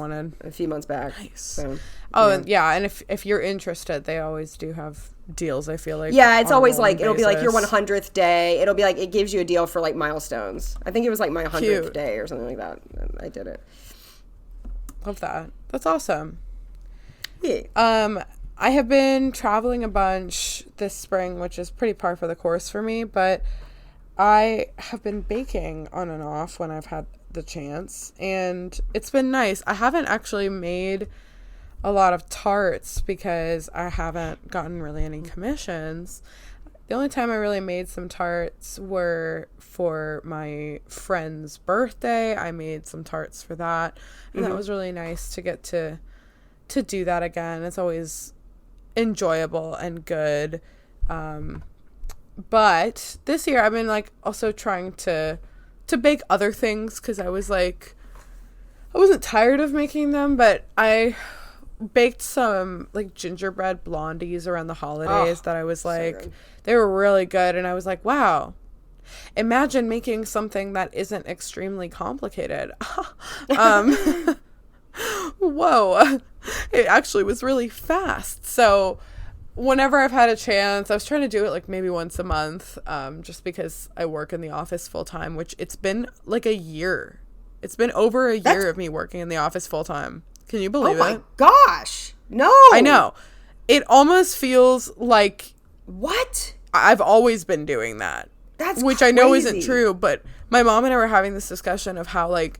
back. Nice. So, and if you're interested, they always do have deals, I feel like. Yeah, it's always like, it'll be like your 100th day. It'll be like, it gives you a deal for like milestones. I think it was like my 100th day or something like that. And I did it. Love that. That's awesome. Yeah. I have been traveling a bunch this spring, which is pretty par for the course for me, but I have been baking on and off when I've had the chance, and it's been nice. I haven't actually made a lot of tarts because I haven't gotten really any commissions. The only time I really made some tarts were for my friend's birthday. I made some tarts for that, and that was really nice to get to do that again. It's always enjoyable and good. But this year I've been like also trying to bake other things, because I was like, I wasn't tired of making them, but I baked some like gingerbread blondies around the holidays that I was like, so they were really good, and I was like, wow, imagine making something that isn't extremely complicated. Whoa, it actually was really fast. So whenever I've had a chance, I was trying to do it like maybe once a month, just because I work in the office full time, which it's been like a year. It's been over a year of me working in the office full time. Can you believe it? Oh my gosh. No. I know. It almost feels like What? I've always been doing that. That's which crazy. I know isn't true, but my mom and I were having this discussion of how, like,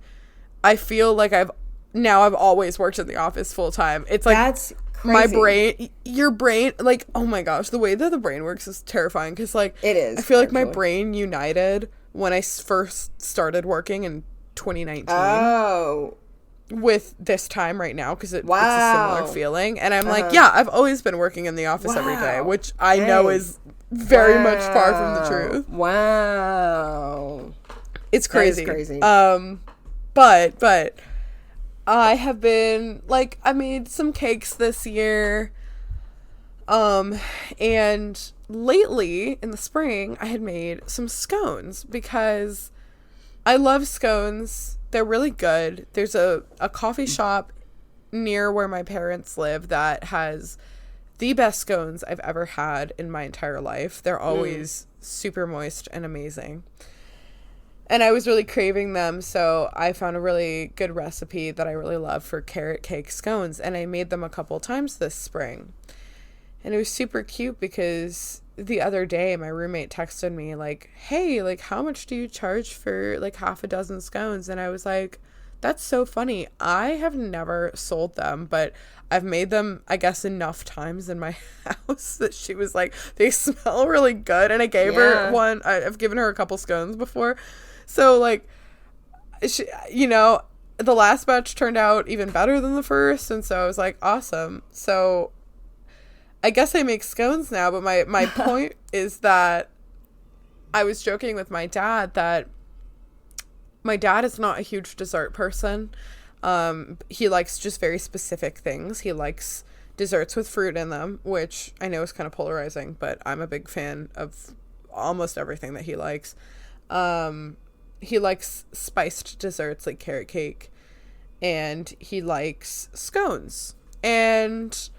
I feel like I've always worked in the office full time. It's like, that's crazy. My brain, your brain, like, oh my gosh, the way that the brain works is terrifying, because, like, it is. I feel like my brain united when I first started working in 2019. Oh. With this time right now, because it's a similar feeling, and I'm like, yeah, I've always been working in the office every day, which I know is very much far from the truth. Wow, it's crazy. That is crazy. But I have been, like, I made some cakes this year, and lately in the spring I had made some scones because I love scones. They're really good. There's a coffee shop near where my parents live that has the best scones I've ever had in my entire life. They're always super moist and amazing. And I was really craving them, so I found a really good recipe that I really love for carrot cake scones, and I made them a couple times this spring. And it was super cute because the other day my roommate texted me like, hey, like, how much do you charge for like half a dozen scones? And I was like, that's so funny. I have never sold them, but I've made them, I guess, enough times in my house that she was like, they smell really good. And I gave her one. I've given her a couple scones before. So, like, she, you know, the last batch turned out even better than the first. And so I was like, awesome. So I guess I make scones now, but my point is that I was joking with my dad that my dad is not a huge dessert person. He likes just very specific things. He likes desserts with fruit in them, which I know is kind of polarizing, but I'm a big fan of almost everything that he likes. He likes spiced desserts like carrot cake, and he likes scones. And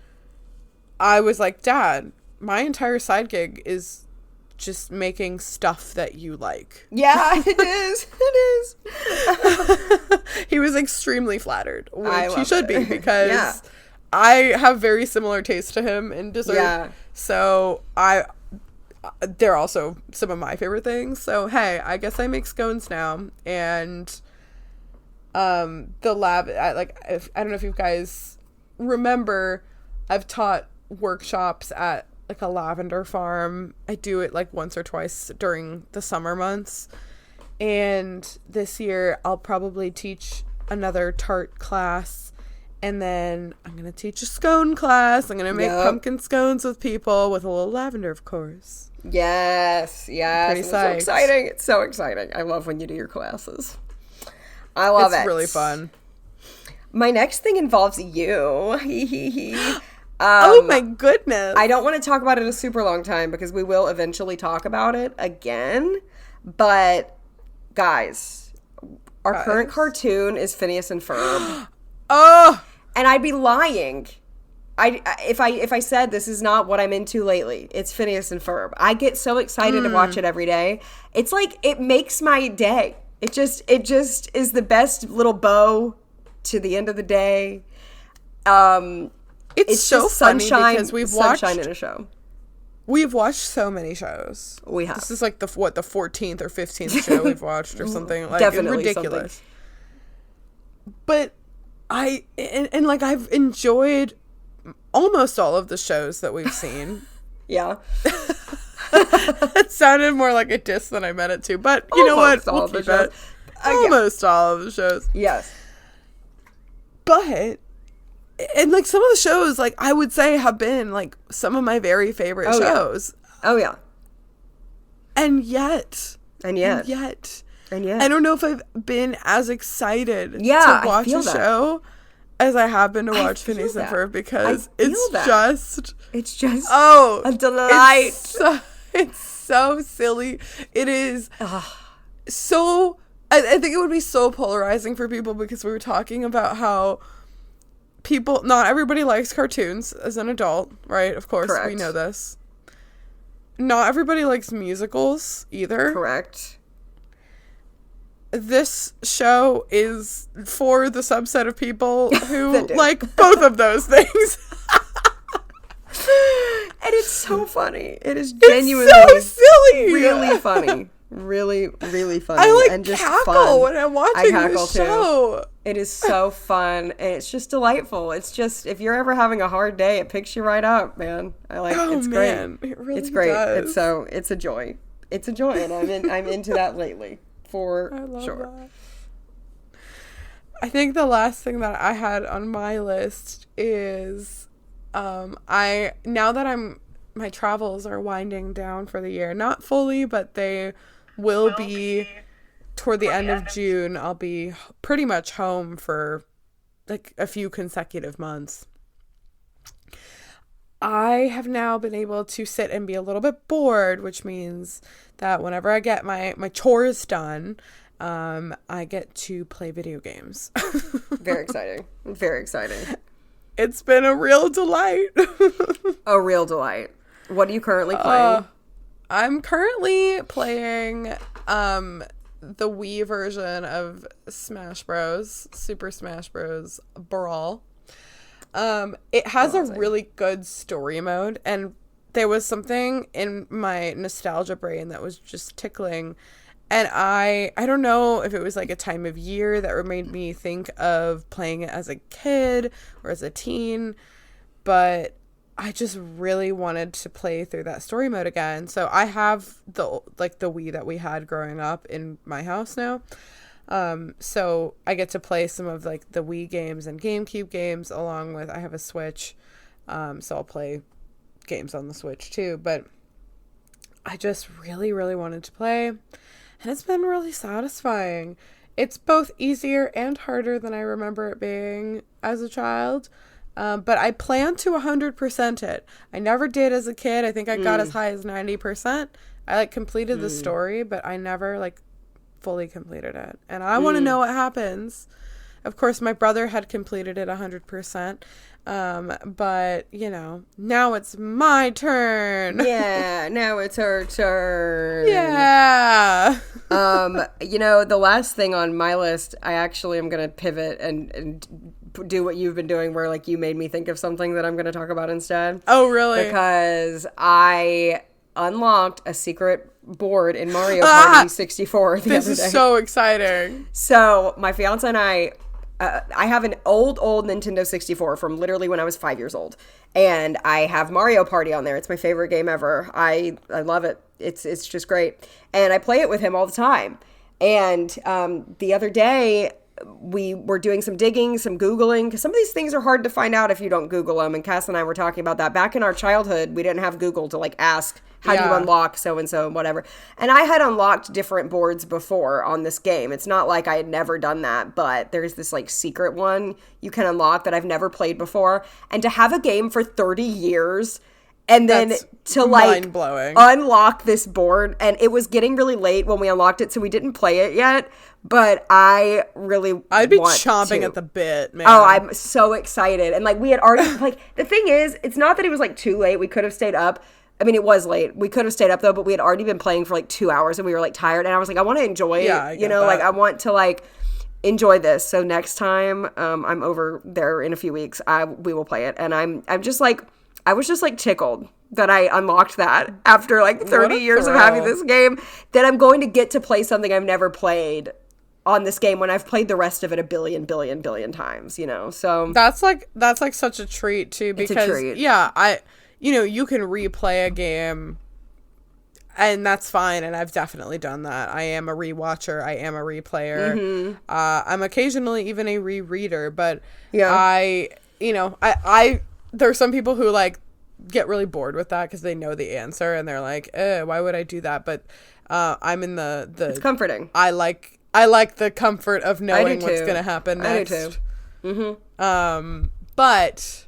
I was like, Dad, my entire side gig is just making stuff that you like. Yeah, it is. It is. He was extremely flattered, which he should be, because I have very similar taste to him in dessert. Yeah. So they're also some of my favorite things. So, hey, I guess I make scones now. And the lab, I don't know if you guys remember, I've taught workshops at like a lavender farm. I do it like once or twice during the summer months, and this year I'll probably teach another tart class, and then I'm gonna teach a scone class. I'm gonna make pumpkin scones with people with a little lavender, of course. Yes Pretty it's so exciting. It's so exciting. I love when you do your classes. I love it. It's really fun. My next thing involves you. Oh my goodness. I don't want to talk about it a super long time because we will eventually talk about it again. But guys, our current cartoon is Phineas and Ferb. Oh, and I'd be lying if I said this is not what I'm into lately. It's Phineas and Ferb. I get so excited to watch it every day. It's like it makes my day. It just is the best little bow to the end of the day. It's so funny because we've watched sunshine in a show. We've watched so many shows. We have. This is like the 14th or 15th show we've watched or something. Like, definitely ridiculous. Something. But like I've enjoyed almost all of the shows that we've seen. Yeah. It sounded more like a diss than I meant it to, but you know what? We'll keep it. Almost all of the shows. Yes. But and like some of the shows, like I would say, have been like some of my very favorite shows. Oh yeah. And yet, I don't know if I've been as excited to watch a show as I have been to watch Phineas and Ferb, because it's just a delight. It's so silly. It is so. I think it would be so polarizing for people, because we were talking about how not everybody likes cartoons as an adult, right? Of course, we know this. Not everybody likes musicals either. Correct. This show is for the subset of people who like both of those things. it's so funny. It is genuinely it's so silly. Really funny. Really, really funny. I and just cackle fun. when I'm watching this show. It is so fun, and it's just delightful. It's just, if you're ever having a hard day, it picks you right up, man. It's man. great. It really it's great. does. It's a joy. It's a joy, and I'm into that lately, for sure. That. I think the last thing that I had on my list is, now that my travels are winding down for the year, not fully, but they will be toward the end of June. I'll be pretty much home for like a few consecutive months. I have now been able to sit and be a little bit bored, which means that whenever I get my chores done, I get to play video games. Very exciting. Very exciting. It's been a real delight. A real delight. What are you currently playing? I'm currently playing the Wii version of Smash Bros. Super Smash Bros. Brawl. It has a really good story mode, and there was something in my nostalgia brain that was just tickling. And I don't know if it was like a time of year that made me think of playing it as a kid or as a teen, but I just really wanted to play through that story mode again. So I have the Wii that we had growing up in my house now. So I get to play some of like the Wii games and GameCube games along with, I have a Switch. So I'll play games on the Switch too, but I just really, really wanted to play, and it's been really satisfying. It's both easier and harder than I remember it being as a child. But I plan to 100% it. I never did as a kid. I think I got as high as 90%. I completed the story, but I never fully completed it. And I want to know what happens. Of course, my brother had completed it 100%. But now it's my turn. Yeah, now it's her turn. Yeah. The last thing on my list, I actually am going to pivot and do what you've been doing, where you made me think of something that I'm going to talk about instead. Oh, really? Because I unlocked a secret board in Mario Party 64 the other day. This is so exciting. So my fiance and I have an old Nintendo 64 from literally when I was 5 years old. And I have Mario Party on there. It's my favorite game ever. I love it. It's just great. And I play it with him all the time. And the other day, we were doing some digging, some Googling, because some of these things are hard to find out if you don't Google them. And Cass and I were talking about that. Back in our childhood, we didn't have Google to ask, how do you unlock so-and-so and whatever. And I had unlocked different boards before on this game. It's not like I had never done that, but there's this secret one you can unlock that I've never played before. And to have a game for 30 years and then That's to mind-blowing. Unlock this board, and it was getting really late when we unlocked it, so we didn't play it yet, but I'd be chomping at the bit, man. Oh, I'm so excited. And we had already the thing is, it's not that it was too late. We could have stayed up. I mean, it was late. We could have stayed up though, but we had already been playing for 2 hours and we were tired, and I was I want to enjoy it. I want to enjoy this. So next time I'm over there in a few weeks, we will play it. And I'm just I was just tickled that I unlocked that after 30 years of having this game, that I'm going to get to play something I've never played on this game when I've played the rest of it a billion times, so that's such a treat too, because it's a treat. Yeah, you can replay a game and that's fine, and I've definitely done that. I am a rewatcher, I am a replayer. Mm-hmm. I'm occasionally even a rereader, but yeah, I there are some people who get really bored with that because they know the answer and they're like, why would I do that? But I'm in the it's comforting. I like the comfort of knowing what's gonna happen next. I do too. Mm-hmm. But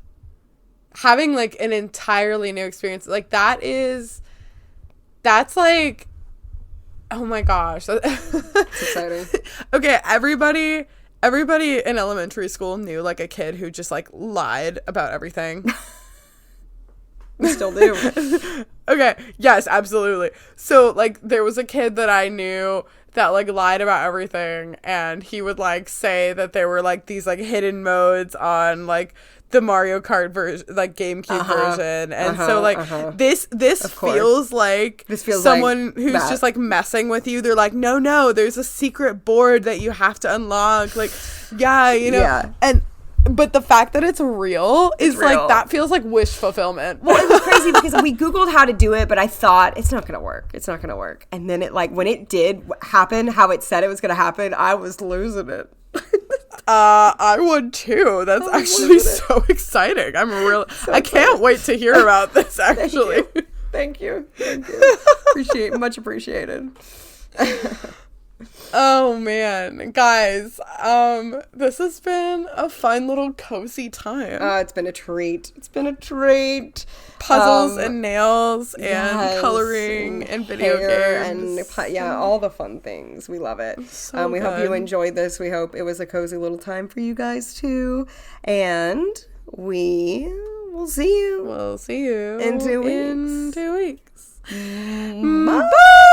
having an entirely new experience that's oh my gosh, it's exciting. Okay, everybody in elementary school knew a kid who just lied about everything. We still do. Okay, yes, absolutely. So there was a kid that I knew that lied about everything, and he would say that there were these hidden modes on the Mario Kart version, like GameCube version, and so like this feels like someone like who's just like messing with you. They're like, no, there's a secret board that you have to unlock. Like, but the fact that it's real is real. Like, that feels like wish fulfillment. Well, it was crazy because we Googled how to do it, but I thought it's not going to work. It's not going to work. And then it, like, when it did happen, how it said it was going to happen, I was losing it. I would too. That's actually so exciting. I'm really, I can't wait to hear about this, actually. Thank you. Much appreciated. Oh man, guys, this has been a fun little cozy time. It's been a treat. Puzzles and nails and coloring and video games and all the fun things. We love it. So we hope you enjoyed this. We hope it was a cozy little time for you guys too. And we will see you. We'll see you in 2 weeks. Bye.